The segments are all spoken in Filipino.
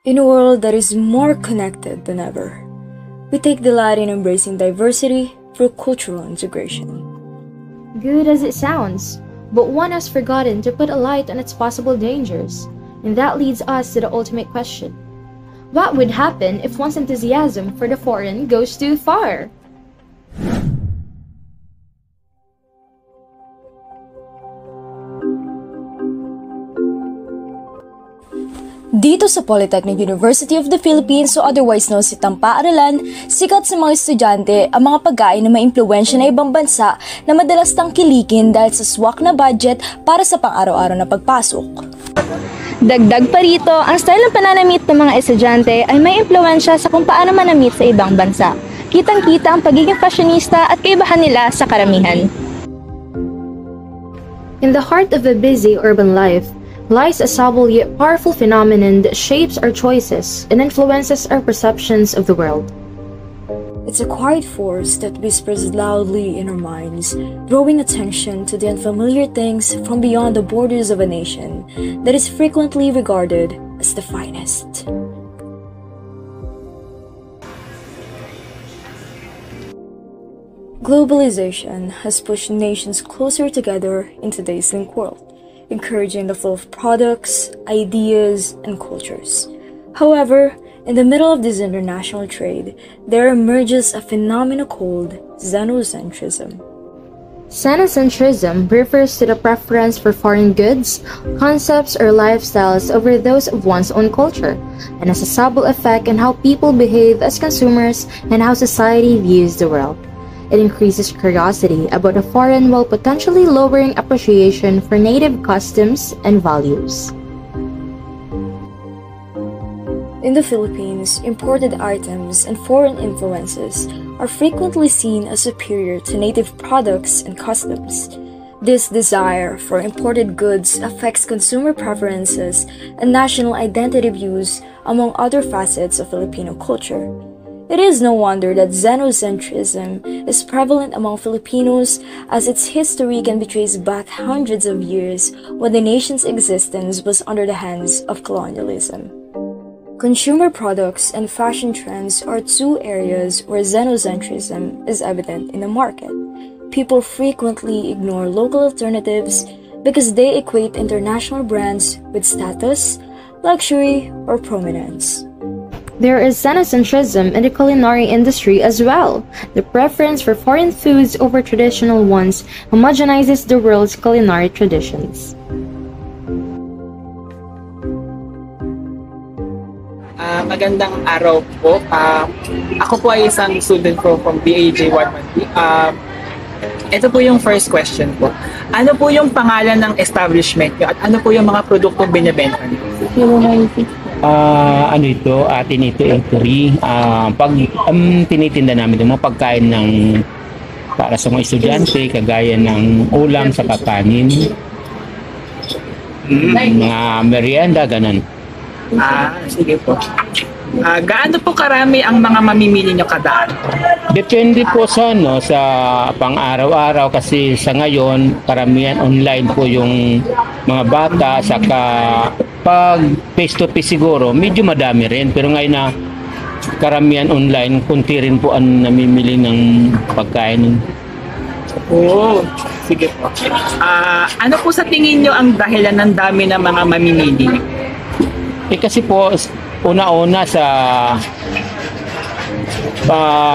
In a world that is more connected than ever, we take delight in embracing diversity through cultural integration. Good as it sounds, but one has forgotten to put a light on its possible dangers, and that leads us to the ultimate question. What would happen if one's enthusiasm for the foreign goes too far? Dito sa Polytechnic University of the Philippines o otherwise known si Tampa-Aralan, sikat sa mga estudyante ang mga pagkain na maimpluwensya na ibang bansa na madalas tangkilikin dahil sa swak na budget para sa pang-araw-araw na pagpasok. Dagdag pa rito, ang style ng pananamit ng mga estudyante ay may impluwensya sa kung paano manamit sa ibang bansa. Kitang-kita ang pagiging fashionista at kaibahan nila sa karamihan. In the heart of a busy urban life, lies a subtle yet powerful phenomenon that shapes our choices and influences our perceptions of the world. It's a quiet force that whispers loudly in our minds, drawing attention to the unfamiliar things from beyond the borders of a nation that is frequently regarded as the finest. Globalization has pushed nations closer together in today's linked world, encouraging the flow of products, ideas, and cultures. However, in the middle of this international trade, there emerges a phenomenon called xenocentrism. Xenocentrism refers to the preference for foreign goods, concepts, or lifestyles over those of one's own culture, and has a subtle effect on how people behave as consumers and how society views the world. It increases curiosity about the foreign while potentially lowering appreciation for native customs and values. In the Philippines, imported items and foreign influences are frequently seen as superior to native products and customs. This desire for imported goods affects consumer preferences and national identity views, among other facets of Filipino culture. It is no wonder that xenocentrism is prevalent among Filipinos, as its history can be traced back hundreds of years when the nation's existence was under the hands of colonialism. Consumer products and fashion trends are two areas where xenocentrism is evident in the market. People frequently ignore local alternatives because they equate international brands with status, luxury, or prominence. There is xenocentrism in the culinary industry as well. The preference for foreign foods over traditional ones homogenizes the world's culinary traditions. Magandang araw po. Ako po ay isang student from BAJ 113. Ito po yung first question po. Ano po yung pangalan ng establishment nyo at ano po yung mga produktong binibenta nyo? Ano ito, atin ito eatery. Pag tinitinda namin yung mga pagkain ng para sa mga estudyante, kagaya ng ulam sa kakanin, mga merienda, ganun. Sige po. Gaano po karami ang mga mamimili nyo kada araw? Depende po sa pang-araw-araw kasi sa ngayon karamihan online po yung mga bata, saka pag face to face siguro medyo madami rin, pero ngayon na karamihan online, kunti rin po ang namimili ng pagkain. Sige po. Ano po sa tingin nyo ang dahilan ng dami ng mga mamimili? Kasi po una-una sa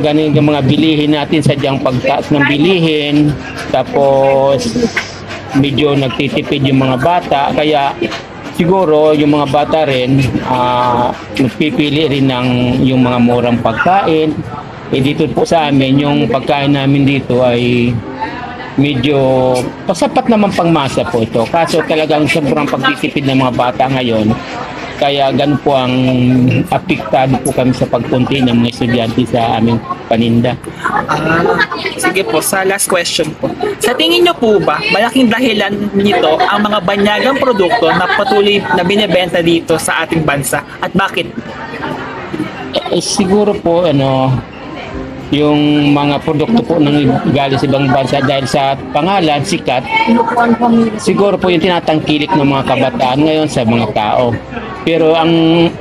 ganing yung mga bilihin natin, sadyang pagtaas ng bilihin, tapos medyo nagtitipid yung mga bata, kaya siguro yung mga bata rin nagpipili rin ng yung mga murang pagkain. Dito po sa amin, yung pagkain namin dito ay medyo pasapat naman pangmasa po ito, kaso talagang sobrang pagtitipid ng mga bata ngayon. Kaya ganun po ang apektado po kami sa pagpunti ng mga estudyante sa aming paninda. Sige po, sa last question po. Sa tingin nyo po ba, malaking dahilan nito ang mga banyagang produkto na patuloy na binibenta dito sa ating bansa? At bakit? Siguro po, yung mga produkto po ng galing sa ibang bansa dahil sa pangalan, sikat, siguro po yung tinatangkilik ng mga kabataan ngayon sa mga tao. Pero ang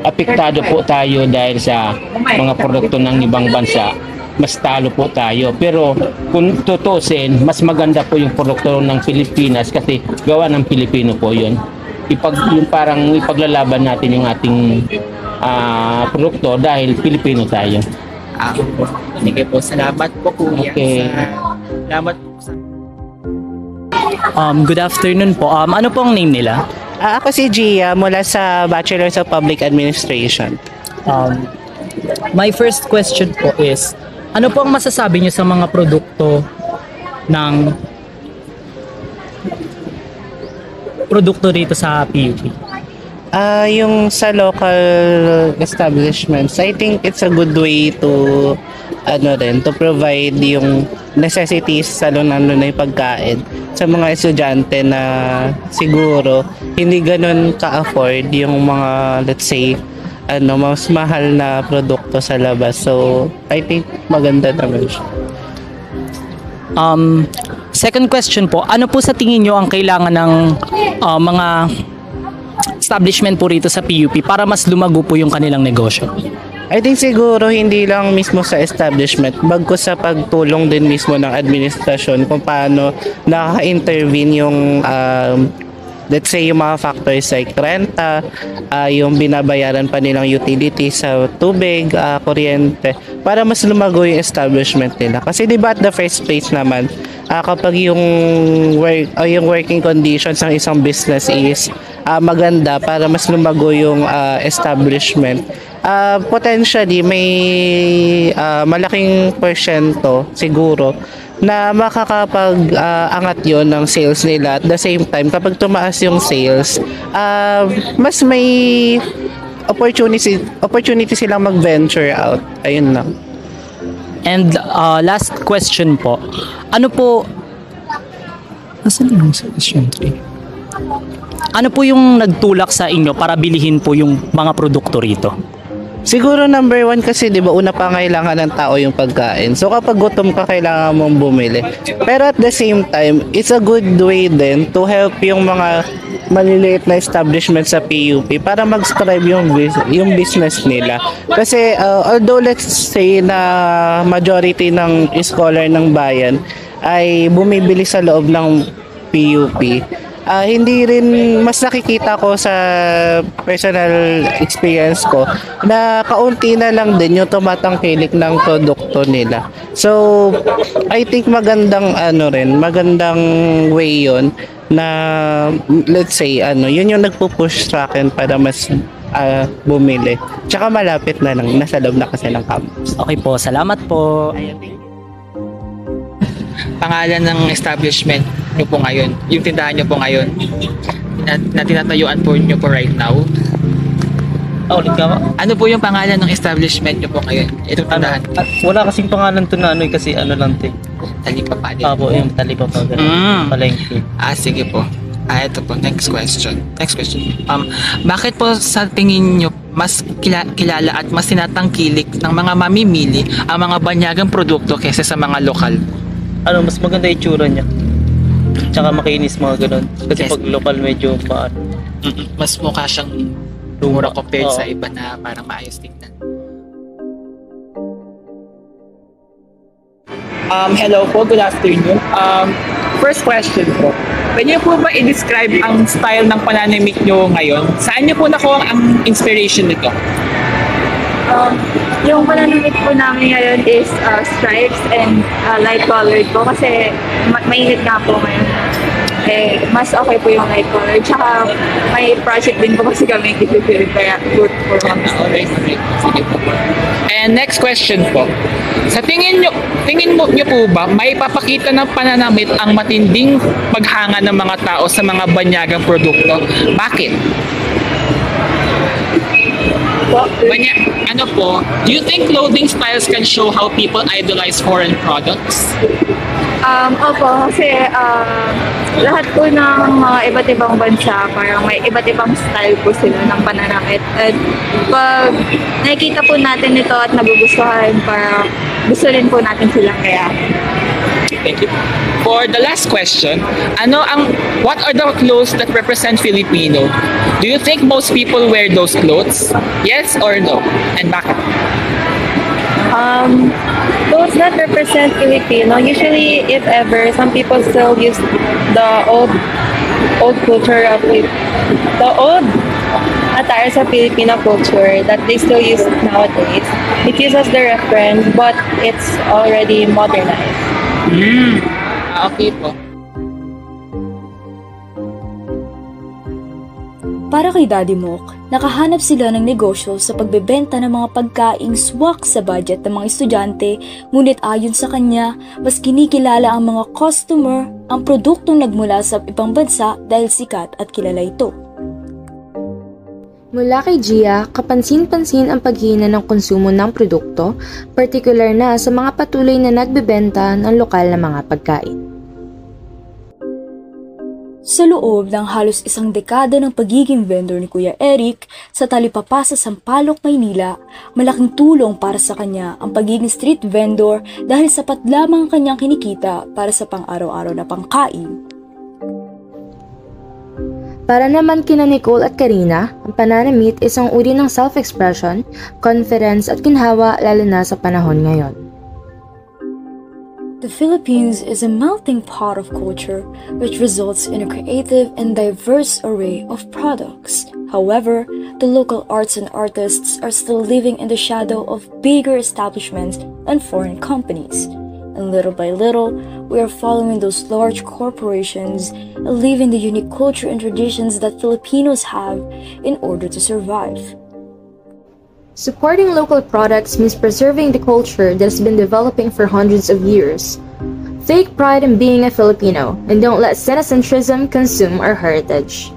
apektado po tayo dahil sa mga produkto ng ibang bansa, mas talo po tayo. Pero kung tutusin, mas maganda po yung produkto ng Pilipinas kasi gawa ng Pilipino po yun. Yung parang ipaglalaban natin yung ating produkto dahil Pilipino tayo. Sige po, salamat po kuya. Okay. Salamat po sa... Good afternoon po. Ano po ang name nila? Ako si Gia mula sa Bachelor's of Public Administration. My first question po is, ano po ang masasabi niyo sa mga produkto dito sa PUP? Yung sa local establishments, I think it's a good way to to provide yung necessities lalo na yung pagkain sa mga estudyante na siguro hindi ganun ka-afford yung mga, let's say, mas mahal na produkto sa labas. So, I think maganda naman siya. Second question po, ano po sa tingin nyo ang kailangan ng mga establishment po rito sa PUP para mas lumago po yung kanilang negosyo? I think siguro hindi lang mismo sa establishment, bagkus sa pagtulong din mismo ng administrasyon kung paano nakaka-intervene yung let's say yung mga factors like renta, yung binabayaran pa nilang utilities sa tubig, kuryente, para mas lumago yung establishment nila. Kasi di ba at the first place naman, kapag yung working conditions ng isang business is maganda para mas lumago yung establishment, potentially may malaking porsyento siguro na makakapag-angat yon ng sales nila. At the same time, kapag tumaas yung sales, mas may opportunity silang mag-venture out. Ayun lang. And last question po, ano po, nasan yung question 3? Ano po yung nagtulak sa inyo para bilihin po yung mga produkto rito? Siguro number one kasi, di ba, una pa kailangan ng tao yung pagkain. So kapag gutom ka, kailangan mong bumili. Pero at the same time, it's a good way din to help yung mga maliliit na establishment sa PUP para mag-strive yung business nila. Kasi although let's say na majority ng scholar ng bayan ay bumibili sa loob ng PUP, hindi rin, mas nakikita ko sa personal experience ko na kaunti na lang din yung tumatangkilik ng produkto nila. So I think magandang magandang way yon na, let's say, yun yung nagpupush sa akin para mas bumili. Tsaka malapit na lang, nasa loob na kasi ng campus. Okay po, salamat po. Pangalan ng establishment nyo po ngayon, yung tindahan nyo po ngayon, na tinatayuan po nyo po right now. Ulit ka ba? Ano po yung pangalan ng establishment nyo po ngayon? Itong tindahan. Wala kasing pangalan to na kasi lang to. Talipapa din. Po, yung talipapa. Palengke. Sige po. Ito po, next question. Bakit po sa tingin nyo mas kilala at mas tinatangkilik ng mga mamimili ang mga banyagang produkto kaysa sa mga lokal? Mas maganda yung itsura niya. Tsaka makinis mga ganun. Kasi Yes. pag local medyo Mas mukha siyang mura compared sa iba na parang maayos tignan. Hello po, good afternoon. First question po. Pwede niyo po ba i-describe ang style ng pananamit niyo ngayon? Saan niyo po nakuha ang inspiration nito? Yung pananamit po namin ngayon is stripes and light colored po kasi mainit nga po ngayon. Mas okay po yung light colored. Tsaka may project din po kasi kami i-prepare kaya good for kami. Okay. Sige po. And next question po. Sa tingin niyo po ba may papakita ng pananamit ang matinding paghanga ng mga tao sa mga banyagang produkto? Bakit? Do you think clothing styles can show how people idolize foreign products? Opo, kasi lahat po ng mga iba't ibang bansa, parang may iba't ibang style po sila ng pananamit. At pag nakikita po natin ito at nagugustuhan, parang gusto rin po natin silang kaya. Thank you. For the last question, what are the clothes that represent Filipino? Do you think most people wear those clothes? Yes or no? And bakit? Those that represent Filipino, usually, if ever, some people still use the old culture of the old attire sa Filipino culture that they still use nowadays. It uses the reference, but it's already modernized. Okay po. Para kay Daddy Mok, nakahanap sila ng negosyo sa pagbebenta ng mga pagkaing swak sa budget ng mga estudyante, ngunit ayon sa kanya, mas kinikilala ang mga customer ang produktong nagmula sa ibang bansa dahil sikat at kilala ito. Mula kay Gia, kapansin-pansin ang paghina ng konsumo ng produkto, partikular na sa mga patuloy na nagbebenta ng lokal na mga pagkain. Sa loob ng halos isang dekada ng pagiging vendor ni Kuya Eric sa Talipapa sa Sampaloc, Maynila, malaking tulong para sa kanya ang pagiging street vendor dahil sapat lamang ang kanyang kinikita para sa pang-araw-araw na pangkain. Para naman kina Nicole at Karina, ang pananamit isang uri ng self-expression, confidence at ginhawa lalo na sa panahon ngayon. The Philippines is a melting pot of culture which results in a creative and diverse array of products. However, the local arts and artists are still living in the shadow of bigger establishments and foreign companies. And little by little, we are following those large corporations and leaving the unique culture and traditions that Filipinos have in order to survive. Supporting local products means preserving the culture that has been developing for hundreds of years. Take pride in being a Filipino and don't let cynicism consume our heritage.